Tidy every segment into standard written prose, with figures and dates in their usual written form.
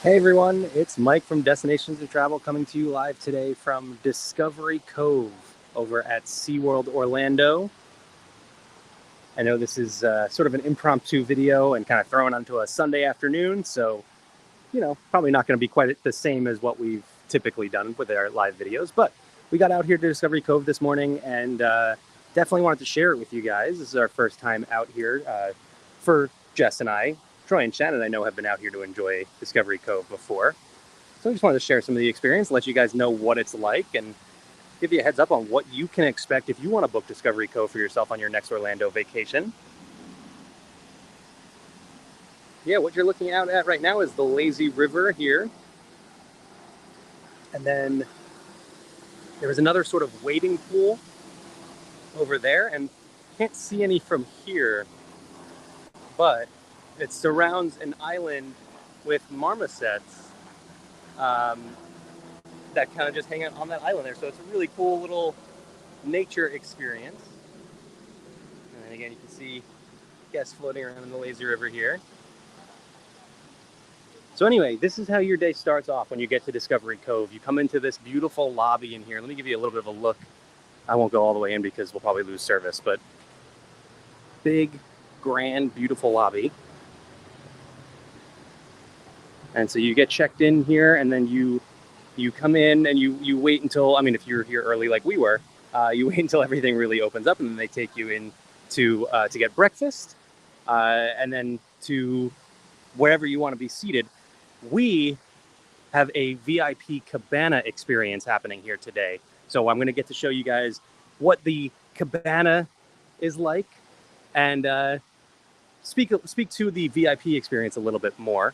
Hey everyone, it's Mike from Destinations of Travel coming to you live today from Discovery Cove over at SeaWorld Orlando. I know this is sort of an impromptu video and kind of thrown onto a Sunday afternoon, so probably not going to be quite the same as what we've typically done with our live videos, but we got out here to Discovery Cove this morning and definitely wanted to share it with you guys. This is our first time out here for Jess and I. Troy and Shannon, I know, have been out here to enjoy Discovery Cove before. So I just wanted to share some of the experience, let you guys know what it's like, and give you a heads up on what you can expect if you want to book Discovery Cove for yourself on your next Orlando vacation. Yeah, what you're looking out at right now is the lazy river here. And then there is another sort of wading pool over there, and can't see any from here, but it surrounds an island with marmosets that kind of just hang out on that island there. So it's a really cool little nature experience. And then again, you can see guests floating around in the lazy river here. So anyway, this is how your day starts off when you get to Discovery Cove. You come into this beautiful lobby in here. Let me give you a little bit of a look. I won't go all the way in because we'll probably lose service, but big, grand, beautiful lobby. And so you get checked in here, and then you come in and you wait until, if you're here early like we were, you wait until everything really opens up, and then they take you in to get breakfast, and then to wherever you want to be seated. We have a VIP cabana experience happening here today. So I'm going to get to show you guys what the cabana is like and speak to the VIP experience a little bit more.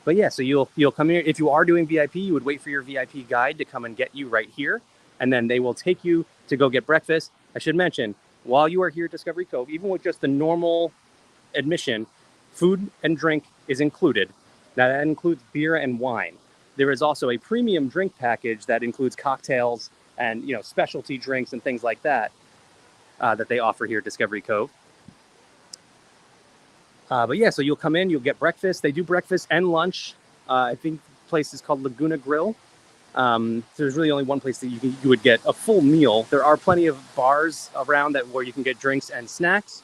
But yeah, so you'll come here. If you are doing VIP, you would wait for your VIP guide to come and get you right here, and then they will take you to go get breakfast. I should mention, while you are here at Discovery Cove, even with just the normal admission, food and drink is included. Now that includes beer and wine. There is also a premium drink package that includes cocktails and specialty drinks and things like that that they offer here at Discovery Cove. But yeah, so you'll come in, you'll get breakfast. They do breakfast and lunch. I think the place is called Laguna Grill. So there's really only one place that you would get a full meal. There are plenty of bars around where you can get drinks and snacks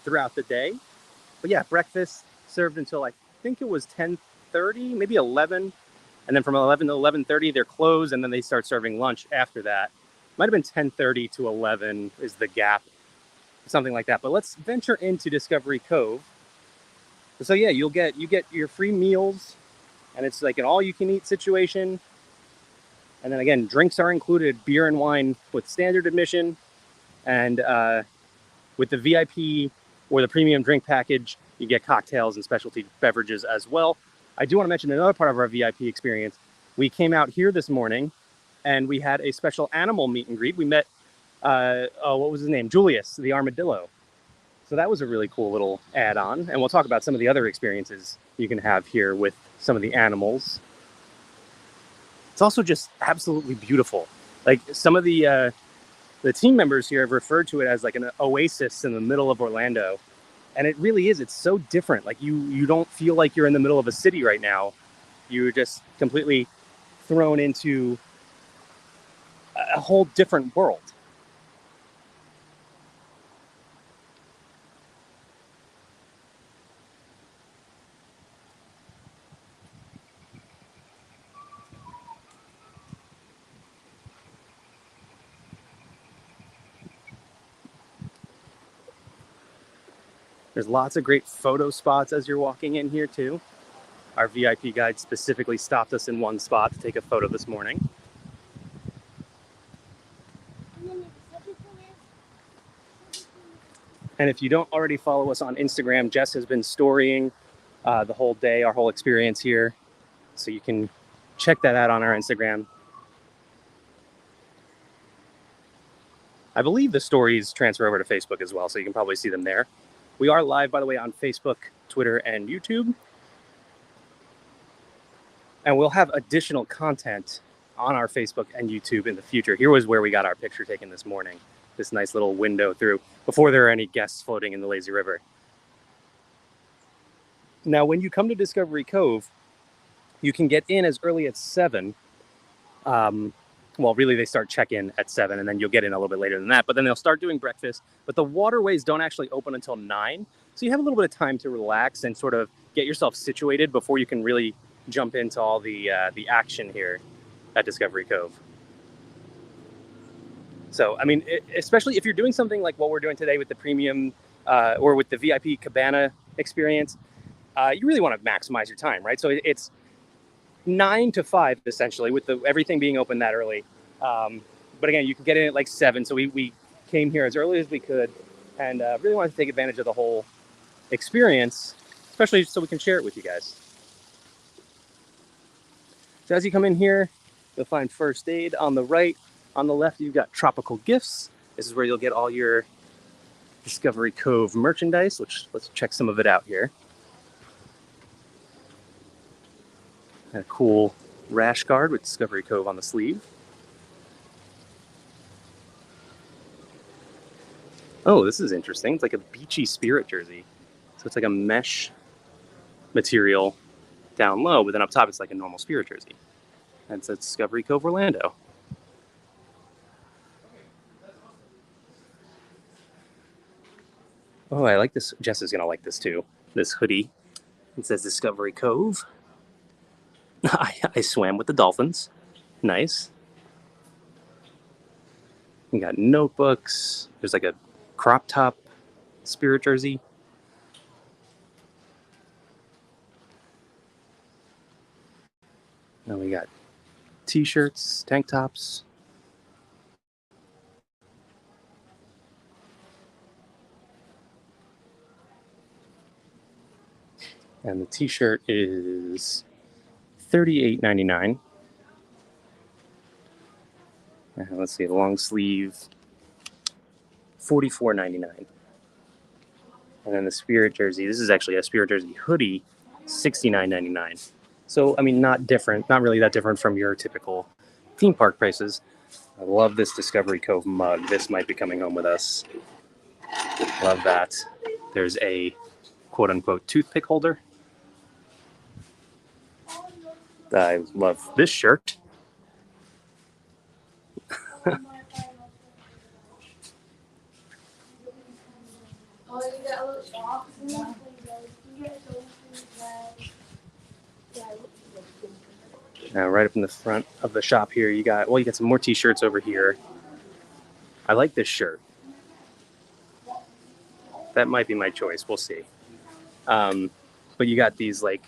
throughout the day. But yeah, breakfast served until I think it was 10:30, maybe 11. And then from 11 to 11:30, they're closed, and then they start serving lunch after that. Might have been 10:30 to 11 is the gap. Something like that. But let's venture into Discovery Cove. So yeah, you get your free meals, and it's like an all-you-can-eat situation. And then again, drinks are included, beer and wine with standard admission, and with the VIP or the premium drink package, you get cocktails and specialty beverages as well. I do want to mention another part of our VIP experience. We came out here this morning, and we had a special animal meet and greet. We met what was his name? Julius, the armadillo. So that was a really cool little add-on. And we'll talk about some of the other experiences you can have here with some of the animals. It's also just absolutely beautiful. Like some of the team members here have referred to it as like an oasis in the middle of Orlando. And it really is. It's so different. Like you don't feel like you're in the middle of a city right now. You're just completely thrown into a whole different world. There's lots of great photo spots as you're walking in here too. Our VIP guide specifically stopped us in one spot to take a photo this morning. And if you don't already follow us on Instagram, Jess has been storying the whole day, our whole experience here. So you can check that out on our Instagram. I believe the stories transfer over to Facebook as well, so you can probably see them there. We are live, by the way, on Facebook, Twitter, and YouTube. And we'll have additional content on our Facebook and YouTube in the future. Here was where we got our picture taken this morning. This nice little window through before there are any guests floating in the lazy river. Now, when you come to Discovery Cove, you can get in as early as 7. Well, really, they start check-in at 7, and then you'll get in a little bit later than that. But then they'll start doing breakfast. But the waterways don't actually open until 9. So you have a little bit of time to relax and sort of get yourself situated before you can really jump into all the action here at Discovery Cove. So, I mean, especially if you're doing something like what we're doing today with the premium or with the VIP cabana experience, you really want to maximize your time, right? So it's 9 to 5 essentially, with everything being open that early. But again, you can get in at like 7. So we came here as early as we could, and really wanted to take advantage of the whole experience, especially so we can share it with you guys. So as you come in here, you'll find first aid on the right. On the left, you've got tropical gifts. This is where you'll get all your Discovery Cove merchandise, which let's check some of it out here. And a cool rash guard with Discovery Cove on the sleeve. Oh, this is interesting. It's like a beachy Spirit jersey. So it's like a mesh material down low, but then up top it's like a normal Spirit jersey. And it says Discovery Cove Orlando. Oh, I like this. Jess is going to like this too. This hoodie. It says Discovery Cove. I swam with the dolphins. Nice. You got notebooks. There's like a crop top Spirit jersey. Now we got t-shirts, tank tops. And the t-shirt is $38.99. Let's see, the long sleeve, $44.99. And then the Spirit jersey, this is actually a Spirit jersey hoodie, $69.99. So, I mean, not really that different from your typical theme park prices. I love this Discovery Cove mug. This might be coming home with us. Love that. There's a quote-unquote toothpick holder. I love this shirt. Now, right up in the front of the shop here, you got some more t-shirts over here. I like this shirt. That might be my choice. We'll see. But you got these like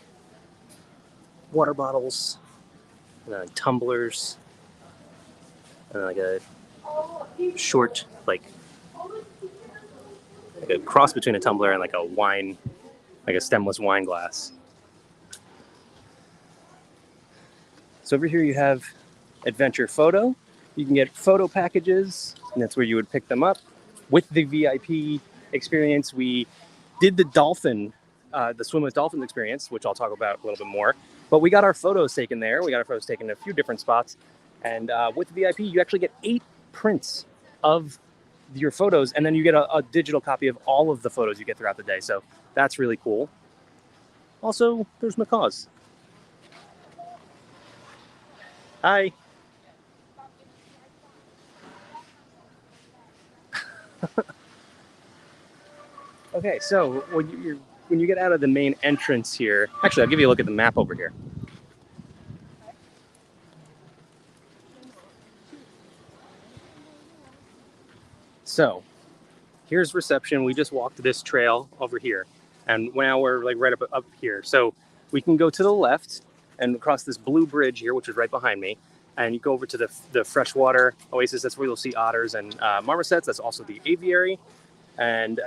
water bottles, and tumblers, and like a short, like a cross between a tumbler and like a wine, like a stemless wine glass. So over here you have Adventure Photo. You can get photo packages, and that's where you would pick them up. With the VIP experience, we did the dolphin, the Swim with Dolphins experience, which I'll talk about a little bit more. But we got our photos taken there. We got our photos taken in a few different spots. And with the VIP, you actually get 8 prints of your photos, and then you get a digital copy of all of the photos you get throughout the day. So that's really cool. Also, there's macaws. Hi. Okay, so when you get out of the main entrance here, actually, I'll give you a look at the map over here. So here's reception. We just walked this trail over here, and now we're like right up here. So we can go to the left and across this blue bridge here, which is right behind me, and you go over to the freshwater oasis. That's where you'll see otters and marmosets. That's also the aviary, and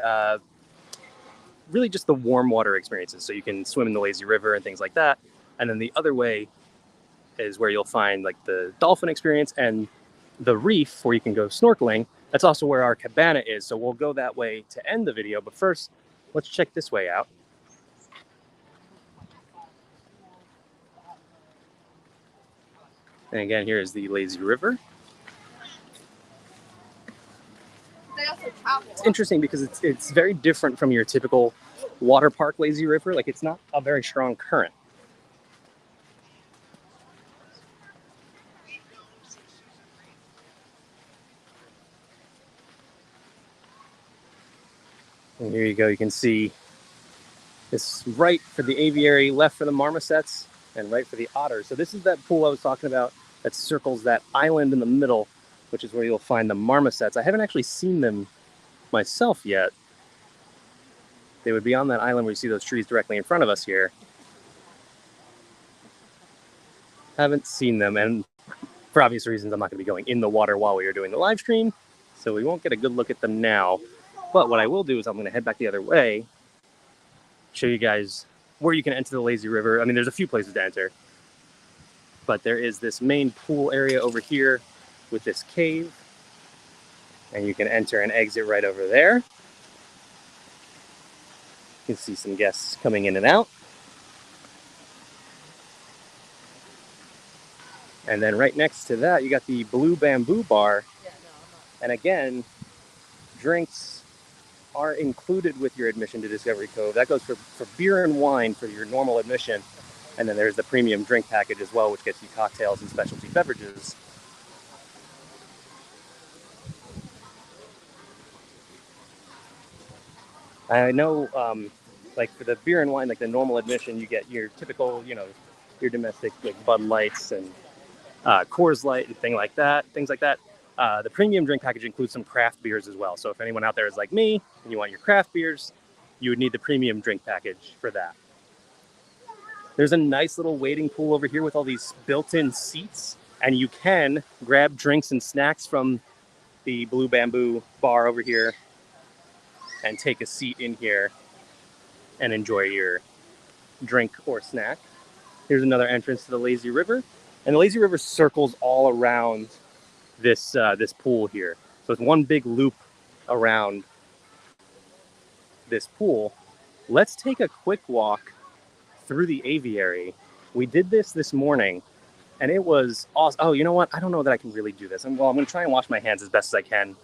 really just the warm water experiences. So you can swim in the lazy river and things like that. And then the other way is where you'll find like the dolphin experience and the reef where you can go snorkeling. That's also where our cabana is. So we'll go that way to end the video. But first, let's check this way out. And again, here is the lazy river. It's interesting because it's very different from your typical water park lazy river. Like, it's not a very strong current. And here you go. You can see this right for the aviary, left for the marmosets, and right for the otters. So this is that pool I was talking about that circles that island in the middle, which is where you'll find the marmosets. I haven't actually seen them myself yet. They would be on that island where you see those trees directly in front of us here. Haven't seen them, and for obvious reasons, I'm not going to be going in the water while we are doing the live stream, so we won't get a good look at them now. But what I will do is I'm going to head back the other way, show you guys where you can enter the lazy river. I mean, there's a few places to enter, but there is this main pool area over here with this cave, and you can enter and exit right over there. You can see some guests coming in and out. And then right next to that, you got the Blue Bamboo Bar. And again, drinks are included with your admission to Discovery Cove. That goes for beer and wine for your normal admission. And then there's the premium drink package as well, which gets you cocktails and specialty beverages. I know, like for the beer and wine, like the normal admission, you get your typical, you know, your domestic like Bud Lights and Coors Light and things like that. The premium drink package includes some craft beers as well. So if anyone out there is like me and you want your craft beers, you would need the premium drink package for that. There's a nice little waiting pool over here with all these built-in seats, and you can grab drinks and snacks from the Blue Bamboo Bar over here and take a seat in here and enjoy your drink or snack. Here's another entrance to the lazy river, and the lazy river circles all around this pool here. So it's one big loop around this pool. Let's take a quick walk through the aviary. We did this morning, and it was awesome. Oh, you know what? I don't know that I can really do this. I'm going to try and wash my hands as best as I can.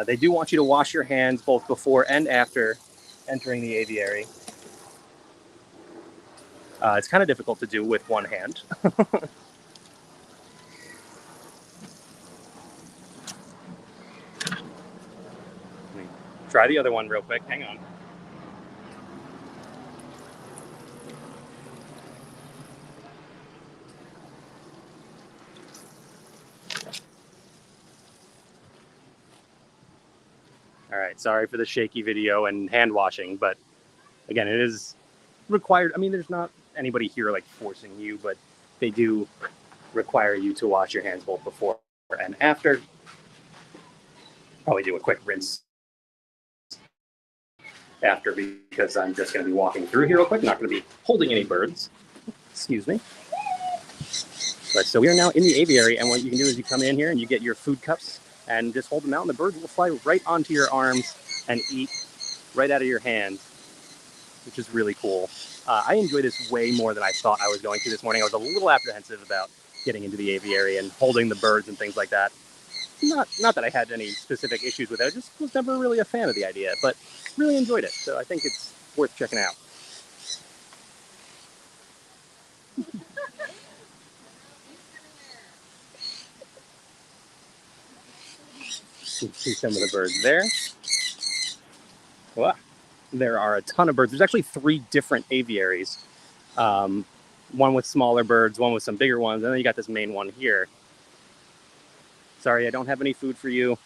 They do want you to wash your hands both before and after entering the aviary. It's kind of difficult to do with one hand. Try the other one real quick. Hang on. All right, sorry for the shaky video and hand washing, but again, it is required. I mean, there's not anybody here like forcing you, but they do require you to wash your hands both before and after. Probably do a quick rinse after because I'm just going to be walking through here real quick. Not going to be holding any birds. Excuse me. But so we are now in the aviary, and what you can do is you come in here and you get your food cups and just hold them out, and the birds will fly right onto your arms and eat right out of your hand, which is really cool. I enjoy this way more than I thought I was going to this morning. I was a little apprehensive about getting into the aviary and holding the birds and things like that. Not that I had any specific issues with it. I just was never really a fan of the idea, but really enjoyed it. So I think it's worth checking out. You can see some of the birds there. Wow. There are a ton of birds. There's actually 3 different aviaries. One with smaller birds, one with some bigger ones, and then you got this main one here. Sorry, I don't have any food for you.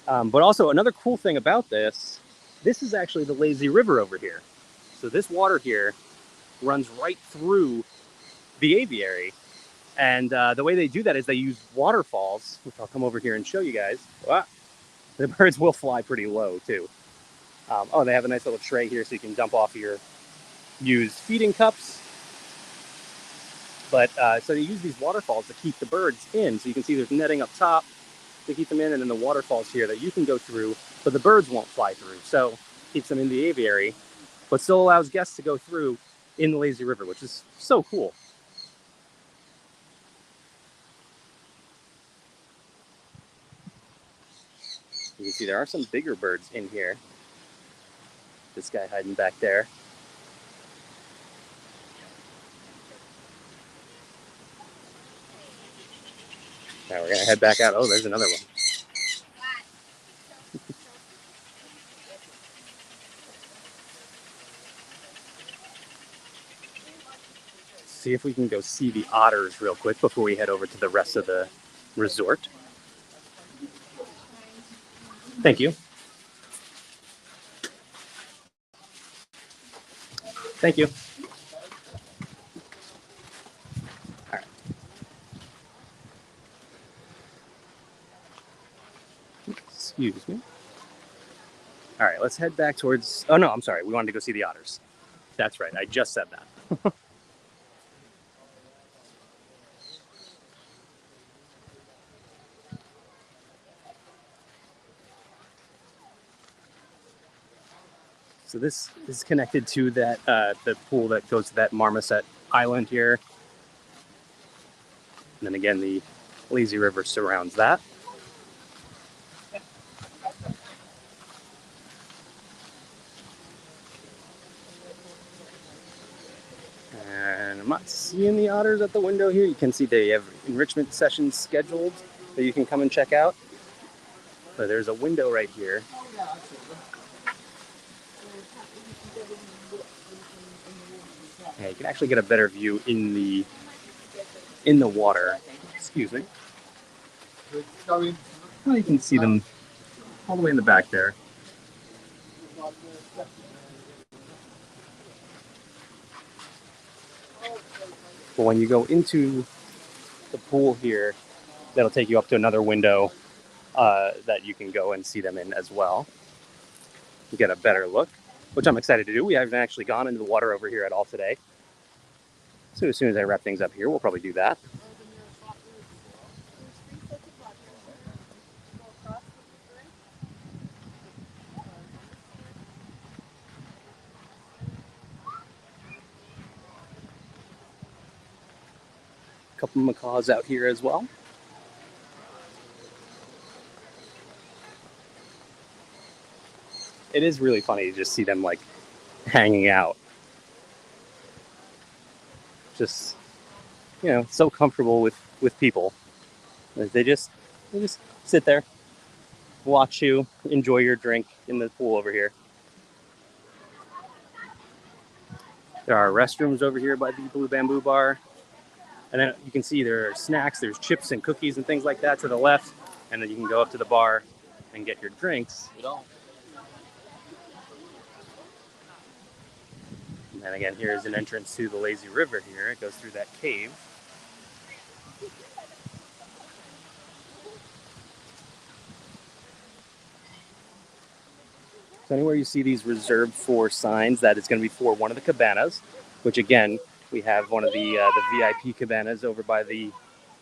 But also another cool thing about this is actually the lazy river over here. So this water here runs right through the aviary. And the way they do that is they use waterfalls, which I'll come over here and show you guys. Wow. The birds will fly pretty low too. Oh, they have a nice little tray here so you can dump off your used feeding cups. But so they use these waterfalls to keep the birds in. So you can see there's netting up top to keep them in, and then the waterfalls here that you can go through, but the birds won't fly through. So keeps them in the aviary, but still allows guests to go through in the lazy river, which is so cool. You can see there are some bigger birds in here. this guy hiding back there. Now we're gonna head back out. Oh, there's another one. See if we can go see the otters real quick before we head over to the rest of the resort. Thank you. Thank you. All right. Excuse me. All right, let's head back towards... Oh, no, I'm sorry. We wanted to go see the otters. That's right. I just said that. So this is connected to that the pool that goes to that Marmoset Island here. And then again, the lazy river surrounds that. And I'm not seeing the otters at the window here. You can see they have enrichment sessions scheduled that you can come and check out. But there's a window right here. Yeah, you can actually get a better view in the water. Excuse me. Oh, you can see them all the way in the back there. But when you go into the pool here, that'll take you up to another window that you can go and see them in as well. You get a better look, which I'm excited to do. We haven't actually gone into the water over here at all today. So as soon as I wrap things up here, we'll probably do that. A couple macaws out here as well. It is really funny to just see them like hanging out. Just, so comfortable with people. They just sit there, watch you, enjoy your drink in the pool over here. There are restrooms over here by the Blue Bamboo Bar. And then you can see there are snacks, there's chips and cookies and things like that to the left. And then you can go up to the bar and get your drinks. And then again, here's an entrance to the lazy river here. It goes through that cave. So anywhere you see these reserved for signs, that is going to be for one of the cabanas, which again, we have one of the VIP cabanas over by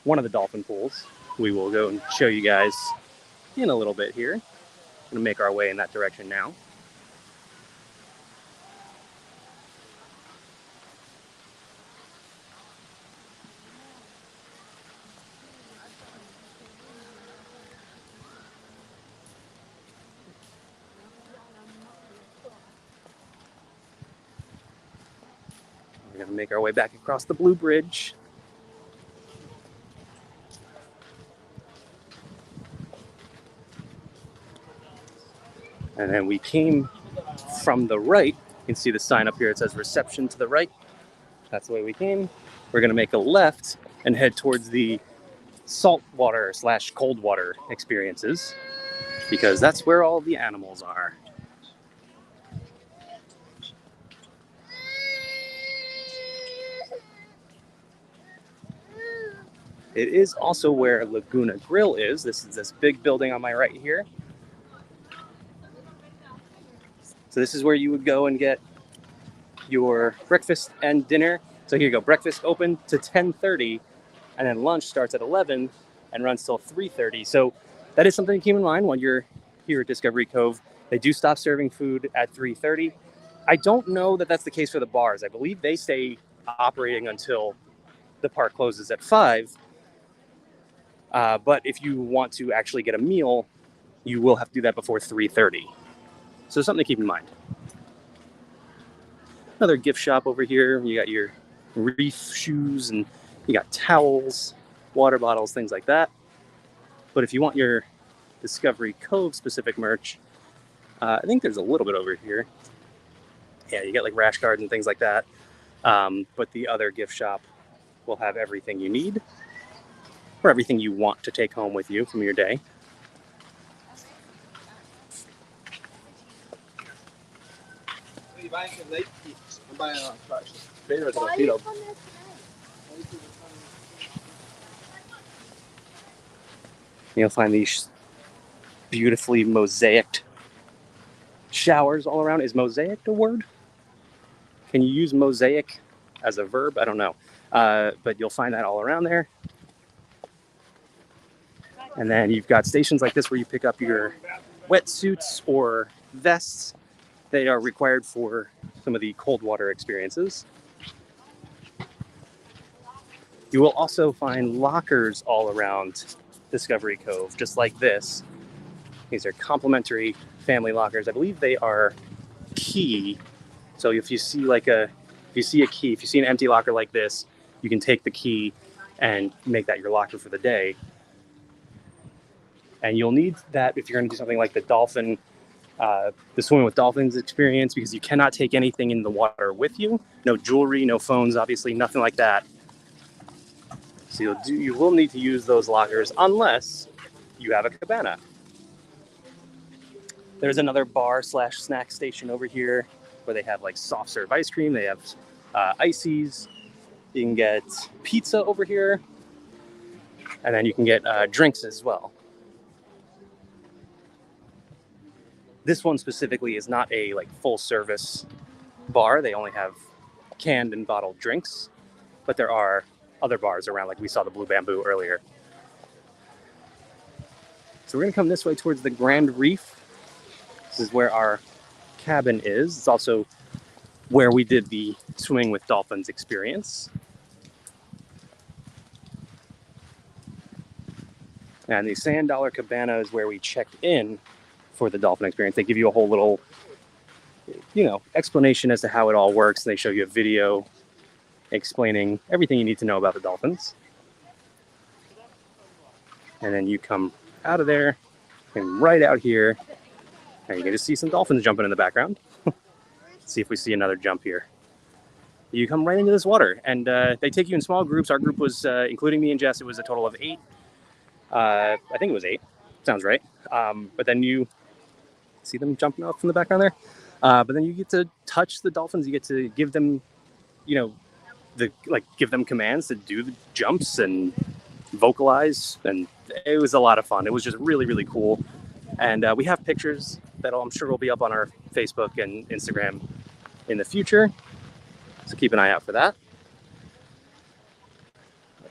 one of the dolphin pools. We will go and show you guys in a little bit here. Going to make our way in that direction now. We're going to make our way back across the Blue Bridge. And then we came from the right. You can see the sign up here. It says reception to the right. That's the way we came. We're going to make a left and head towards the saltwater / cold water experiences, because that's where all the animals are. It is also where Laguna Grill is. This is this big building on my right here. So this is where you would go and get your breakfast and dinner. So here you go, breakfast open to 10:30, and then lunch starts at 11 and runs till 3:30. So that is something to keep in mind when you're here at Discovery Cove. They do stop serving food at 3:30. I don't know that that's the case for the bars. I believe they stay operating until the park closes at 5. But if you want to actually get a meal, you will have to do that before 3:30. So something to keep in mind. Another gift shop over here. You got your reef shoes and you got towels, water bottles, things like that. But if you want your Discovery Cove specific merch, I think there's a little bit over here. Yeah, you get like rash guards and things like that. But the other gift shop will have everything you need or everything you want to take home with you from your day. You'll find these beautifully mosaicked showers all around. Is mosaic a word? Can you use mosaic as a verb? I don't know. But you'll find that all around there. And then you've got stations like this where you pick up your wetsuits or vests that are required for some of the cold water experiences. You will also find lockers all around Discovery Cove, just like this. These are complimentary family lockers. I believe they are key. So if you see a key, if you see an empty locker like this, you can take the key and make that your locker for the day. And you'll need that if you're going to do something like the Swimming with Dolphins experience, because you cannot take anything in the water with you. No jewelry, no phones, obviously, nothing like that. So you will need to use those lockers unless you have a cabana. There's another bar/snack station over here where they have like soft serve ice cream. They have ices. You can get pizza over here, and then you can get drinks as well. This one specifically is not a like full service bar. They only have canned and bottled drinks, but there are other bars around, like we saw the Blue Bamboo earlier. So we're gonna come this way towards the Grand Reef. This is where our cabin is. It's also where we did the Swimming with Dolphins experience. And the Sand Dollar Cabana is where we checked in for the dolphin experience. They give you a whole little, explanation as to how it all works. They show you a video explaining everything you need to know about the dolphins. And then you come out of there and right out here, and you can just see some dolphins jumping in the background. Let's see if we see another jump here. You come right into this water, and they take you in small groups. Our group was, including me and Jess, it was a total of 8. I think it was 8. Sounds right. But then you see them jumping out from the background there. But then you get to touch the dolphins. You get to give them, give them commands to do the jumps and vocalize. And it was a lot of fun. It was just really, really cool. And we have pictures that I'm sure will be up on our Facebook and Instagram in the future. So keep an eye out for that.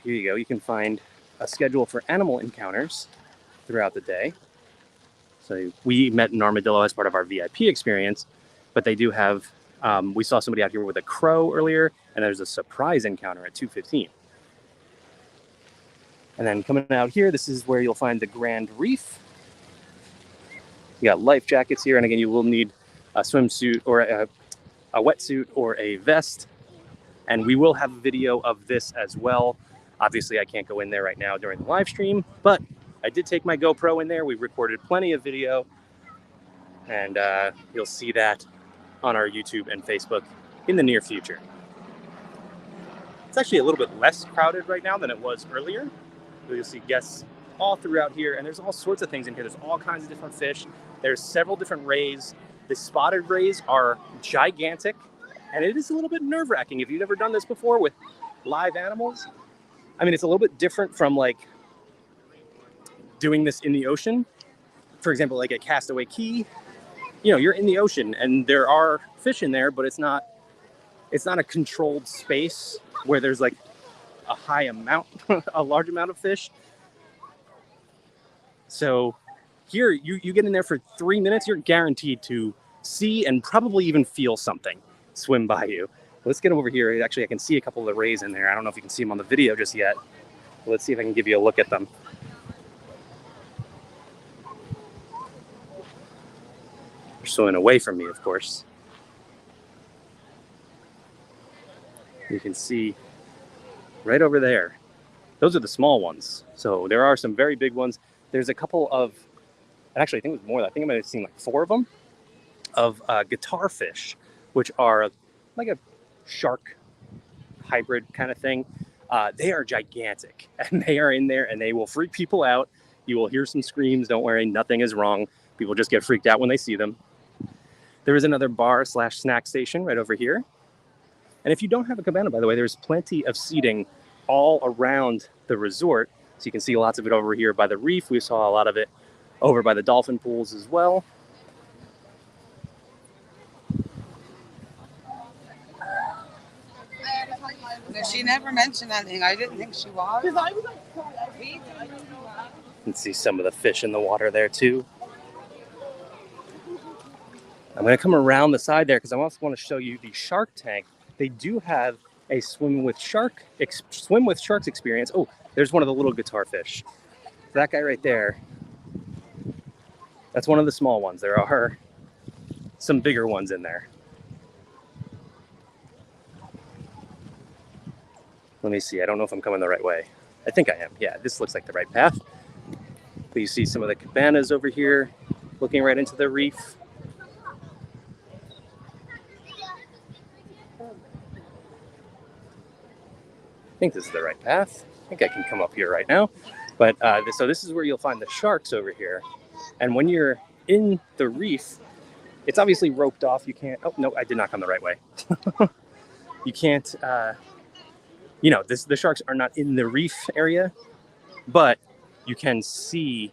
Here you go. You can find a schedule for animal encounters throughout the day. So we met an armadillo as part of our VIP experience, but they do have, we saw somebody out here with a crow earlier, and there's a surprise encounter at 2:15. And then coming out here, this is where you'll find the Grand Reef. You got life jackets here, and again, you will need a swimsuit or a wetsuit or a vest. And we will have a video of this as well. Obviously, I can't go in there right now during the live stream, but I did take my GoPro in there. We recorded plenty of video, and you'll see that on our YouTube and Facebook in the near future. It's actually a little bit less crowded right now than it was earlier. You'll see guests all throughout here, and there's all sorts of things in here. There's all kinds of different fish. There's several different rays. The spotted rays are gigantic, and it is a little bit nerve-wracking. If you've never done this before with live animals, I mean, it's a little bit different from like doing this in the ocean. For example, like at Castaway Cay, you're in the ocean and there are fish in there, but it's not a controlled space where there's like a large amount of fish. So here, you get in there for 3 minutes, you're guaranteed to see and probably even feel something swim by you. Let's get over here. Actually, I can see a couple of the rays in there. I don't know if you can see them on the video just yet. Let's see if I can give you a look at them. They're swimming away from me, of course. You can see right over there. Those are the small ones. So there are some very big ones. There's a couple of, actually I think it was more. I think I might have seen like 4 of them, of guitar fish, which are like a shark hybrid kind of thing. They are gigantic, and they are in there, and they will freak people out. You will hear some screams. Don't worry, nothing is wrong. People just get freaked out when they see them. There is another bar/snack station right over here. And if you don't have a cabana, by the way, there's plenty of seating all around the resort. So you can see lots of it over here by the reef. We saw a lot of it over by the dolphin pools as well. She never mentioned anything. I didn't think she was. You can see some of the fish in the water there too. I'm going to come around the side there because I also want to show you the shark tank. They do have a swim with sharks experience. Oh, there's one of the little guitar fish. That guy right there. That's one of the small ones. There are some bigger ones in there. Let me see. I don't know if I'm coming the right way. I think I am. Yeah, this looks like the right path. But you see some of the cabanas over here looking right into the reef. I think this is the right path. I think I can come up here right now. But so this is where you'll find the sharks over here. And when you're in the reef, it's obviously roped off. You can't, oh, no, I did not come the right way. You can't, the sharks are not in the reef area, but you can see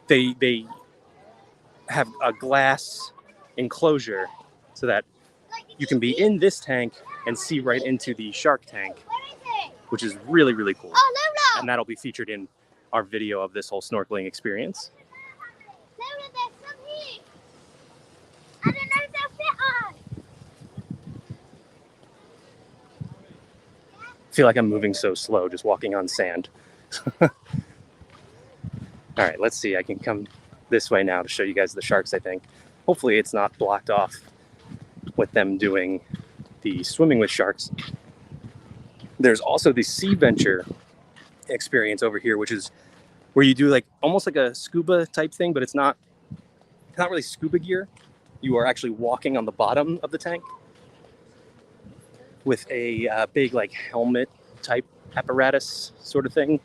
they have a glass enclosure so that you can be in this tank and see right into the shark tank, which is really, really cool. Oh, no. And that'll be featured in our video of this whole snorkeling experience. Lola, there's some here. I don't know if they'll fit on. I feel like I'm moving so slow, just walking on sand. All right, let's see. I can come this way now to show you guys the sharks, I think. Hopefully it's not blocked off with them doing the swimming with sharks. There's also the Sea Venture experience over here, which is where you do like almost like a scuba type thing, but it's not really scuba gear. You are actually walking on the bottom of the tank with a big like helmet type apparatus sort of thing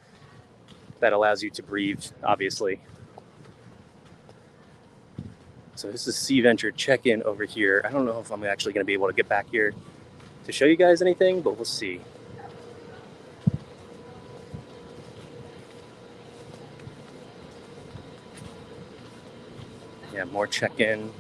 that allows you to breathe, obviously. So this is Sea Venture check-in over here. I don't know if I'm actually going to be able to get back here to show you guys anything, but we'll see. Yeah, more check-in.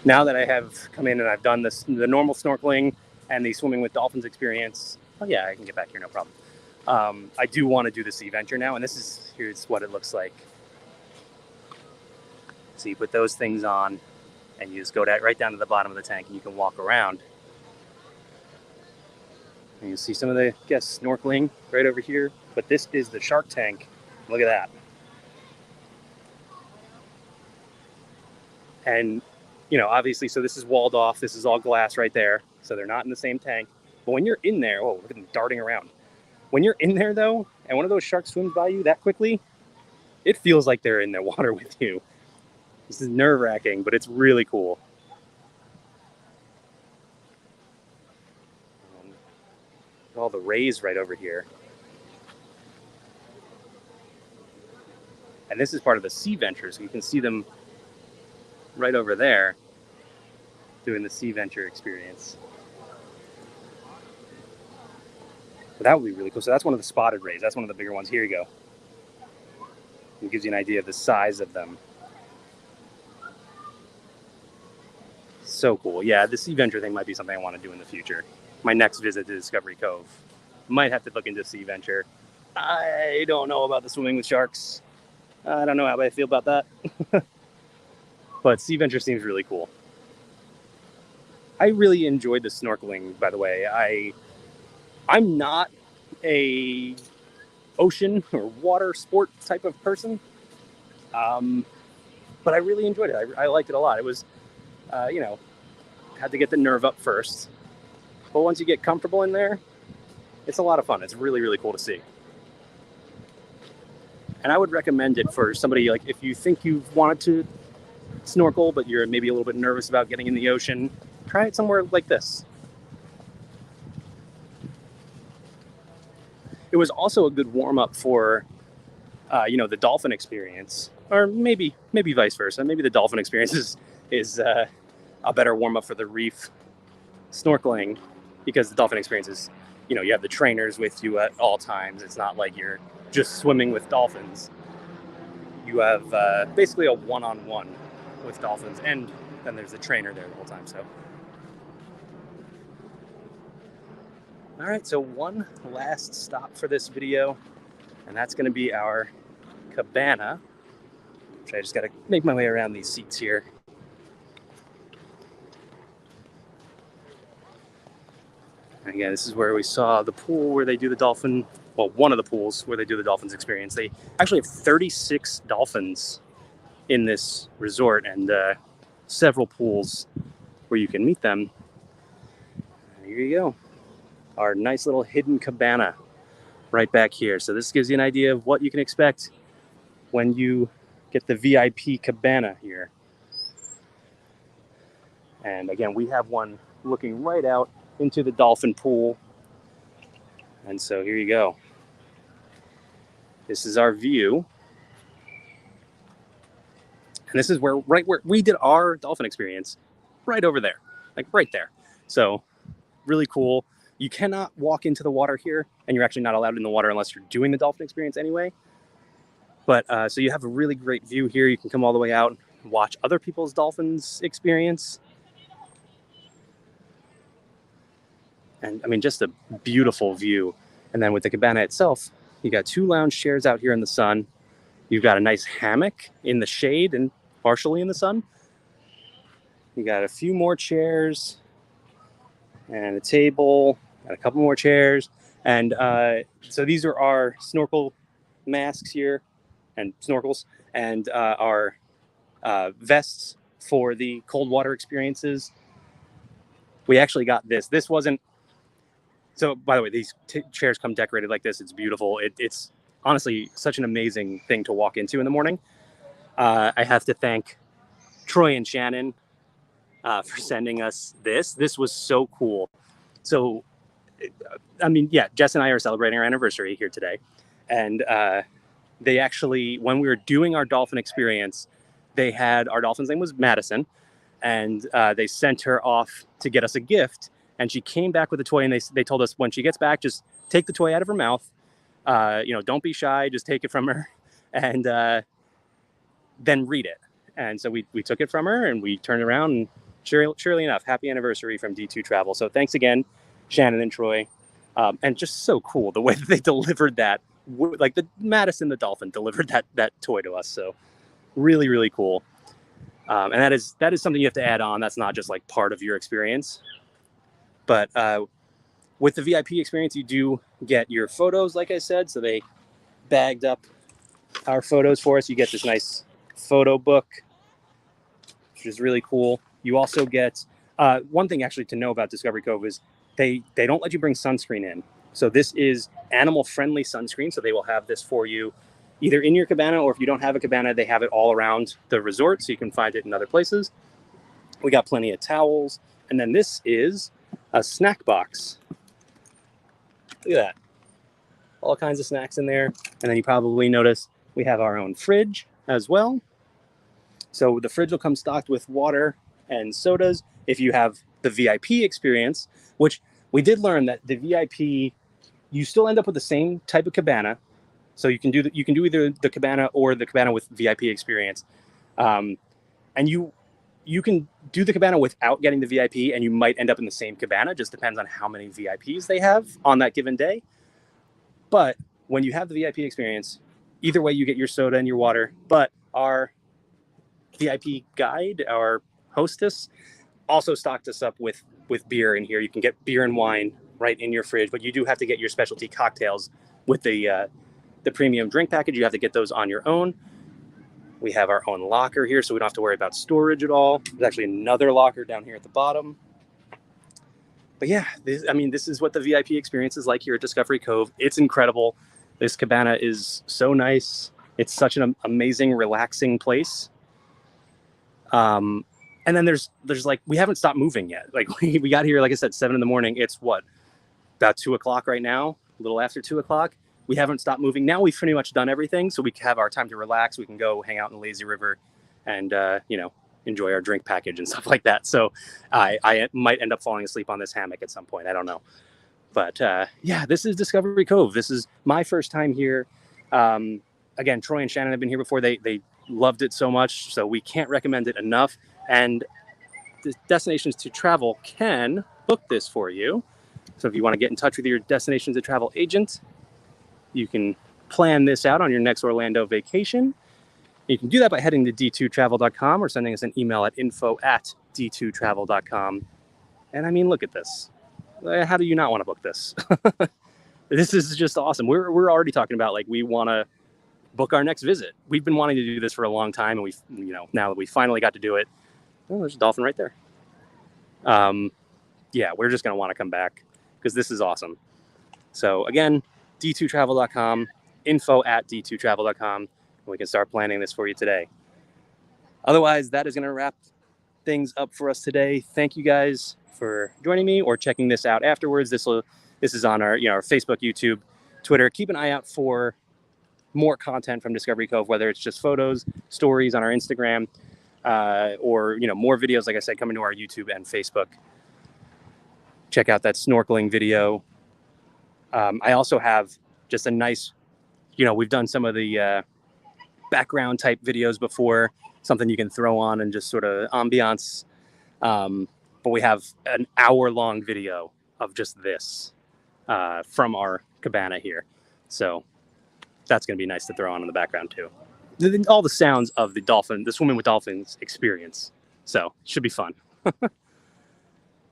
Now that I have come in and I've done this, the normal snorkeling and the swimming with dolphins experience, oh yeah, I can get back here, no problem. I do want to do the Sea Venture now, and here's what it looks like. So you put those things on, and you just go right down to the bottom of the tank, and you can walk around. And you see some of the guests snorkeling right over here, but this is the shark tank. Look at that. And obviously, so this is walled off. This is all glass right there. So they're not in the same tank. But when you're in there, oh, look at them darting around. When you're in there, though, and one of those sharks swims by you that quickly, it feels like they're in the water with you. This is nerve-wracking, but it's really cool. All the rays right over here. And this is part of the Sea Venture, so you can see them right over there doing the Sea Venture experience. But that would be really cool. So that's one of the spotted rays. That's one of the bigger ones. Here you go. It gives you an idea of the size of them. So cool. Yeah, the Sea Venture thing might be something I want to do in the future. My next visit to Discovery Cove. Might have to look into Sea Venture. I don't know about the swimming with sharks. I don't know how I feel about that. But Sea Venture seems really cool. I really enjoyed the snorkeling, by the way. I'm not a ocean or water sport type of person, but I really enjoyed it. I liked it a lot. It was You know, had to get the nerve up first. But once you get comfortable in there, it's a lot of fun. It's really, really cool to see. And I would recommend it for somebody, like, if you think you've wanted to snorkel, but you're maybe a little bit nervous about getting in the ocean, try it somewhere like this. It was also a good warm-up for, you know, the dolphin experience, or maybe vice versa. Maybe the dolphin experience is a better warm-up for the reef snorkeling, because the dolphin experience is, you know, you have the trainers with you at all times. It's not like you're just swimming with dolphins. You have basically a one-on-one with dolphins, and then there's the trainer there the whole time. So, all right, so one last stop for this video, and that's going to be our cabana, which I just got to make my way around these seats here. And again, this is where we saw the pool where they do the dolphin, well, one of the pools where they do the dolphins experience. They actually have 36 dolphins in this resort, and several pools where you can meet them. And here you go. Our nice little hidden cabana right back here. So this gives you an idea of what you can expect when you get the VIP cabana here. And again, we have one looking right out into the dolphin pool. And so here you go. This is our view. And this is right where we did our dolphin experience, right over there, like right there. So really cool. You cannot walk into the water here, and you're actually not allowed in the water unless you're doing the dolphin experience anyway. But so you have a really great view here. You can come all the way out and watch other people's dolphins experience. And I mean, just a beautiful view. And then with the cabana itself, you got 2 lounge chairs out here in the sun. You've got a nice hammock in the shade and partially in the sun. You got a few more chairs and a table and a couple more chairs. And so these are our snorkel masks here and snorkels, and our vests for the cold water experiences. We actually got this. This wasn't, so by the way, these chairs come decorated like this. It's beautiful. It's honestly such an amazing thing to walk into in the morning. I have to thank Troy and Shannon for sending us this. This was so cool. So, I mean, yeah, Jess and I are celebrating our anniversary here today. And they actually, when we were doing our dolphin experience, they had, our dolphin's name was Madison, and they sent her off to get us a gift. And she came back with a toy, and they told us when she gets back, just take the toy out of her mouth. You know, don't be shy, just take it from her, and then read it. And so we took it from her, and we turned around, and surely enough, happy anniversary from D2 Travel. So thanks again, Shannon and Troy. And just so cool the way that they delivered that. Like the Madison the dolphin delivered that toy to us. So really, really cool. And that is something you have to add on. That's not just like part of your experience. But with the VIP experience, you do get your photos, like I said. So they bagged up our photos for us. You get this nice photo book, which is really cool. You also get one thing actually to know about Discovery Cove is they don't let you bring sunscreen in. So this is animal-friendly sunscreen. So they will have this for you either in your cabana, or if you don't have a cabana, they have it all around the resort, so you can find it in other places. We got plenty of towels. And then this is a snack box. Look at that. All kinds of snacks in there. And then you probably notice we have our own fridge as well. So the fridge will come stocked with water and sodas. If you have the VIP experience, which we did learn that the VIP, you still end up with the same type of cabana. So you can do either the cabana or the cabana with VIP experience. And you can do the cabana without getting the VIP, and you might end up in the same cabana. Just depends on how many VIPs they have on that given day. But when you have the VIP experience, either way, you get your soda and your water. But our VIP guide, our hostess, also stocked us up with beer in here. You can get beer and wine right in your fridge, but you do have to get your specialty cocktails with the premium drink package. You have to get those on your own. We have our own locker here, so we don't have to worry about storage at all. There's actually another locker down here at the bottom. But yeah, this is what the VIP experience is like here at Discovery Cove. It's incredible. This cabana is so nice. It's such an amazing, relaxing place. And then there's like, we haven't stopped moving yet. Like we got here, like I said, 7 a.m. It's what, about 2 o'clock right now, a little after 2 o'clock. We haven't stopped moving. Now we've pretty much done everything, so we have our time to relax. We can go hang out in the lazy river and, enjoy our drink package and stuff like that. So I might end up falling asleep on this hammock at some point. I don't know. But yeah, this is Discovery Cove. This is my first time here. Again, Troy and Shannon have been here before. They loved it so much, so we can't recommend it enough. And the Destinations to Travel can book this for you. So if you want to get in touch with your Destinations to Travel agent, you can plan this out on your next Orlando vacation. You can do that by heading to d2travel.com or sending us an email at info@d2travel.com. And I mean, look at this. How do you not want to book this? This is just awesome. We're already talking about, like, we want to book our next visit. We've been wanting to do this for a long time, and now that we finally got to do it. Oh, there's a dolphin right there. Yeah, we're just going to want to come back because this is awesome. So again, d2travel.com, info@d2travel.com. We can start planning this for you today. Otherwise, that is going to wrap things up for us today. Thank you guys for joining me or checking this out afterwards. This is on our our Facebook, YouTube, Twitter. Keep an eye out for more content from Discovery Cove, whether it's just photos, stories on our Instagram, or more videos, like I said, coming to our YouTube and Facebook. Check out that snorkeling video. I also have just a nice, we've done some of the background type videos before, something you can throw on and just sort of ambiance. But we have an hour-long video of just this from our cabana here. So that's going to be nice to throw on in the background too. All the sounds of the swimming with dolphins experience. So it should be fun. All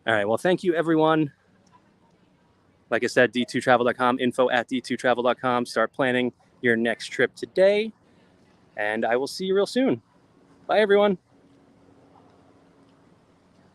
right. Well, thank you, everyone. Like I said, d2travel.com, info@d2travel.com. Start planning your next trip today. And I will see you real soon. Bye, everyone.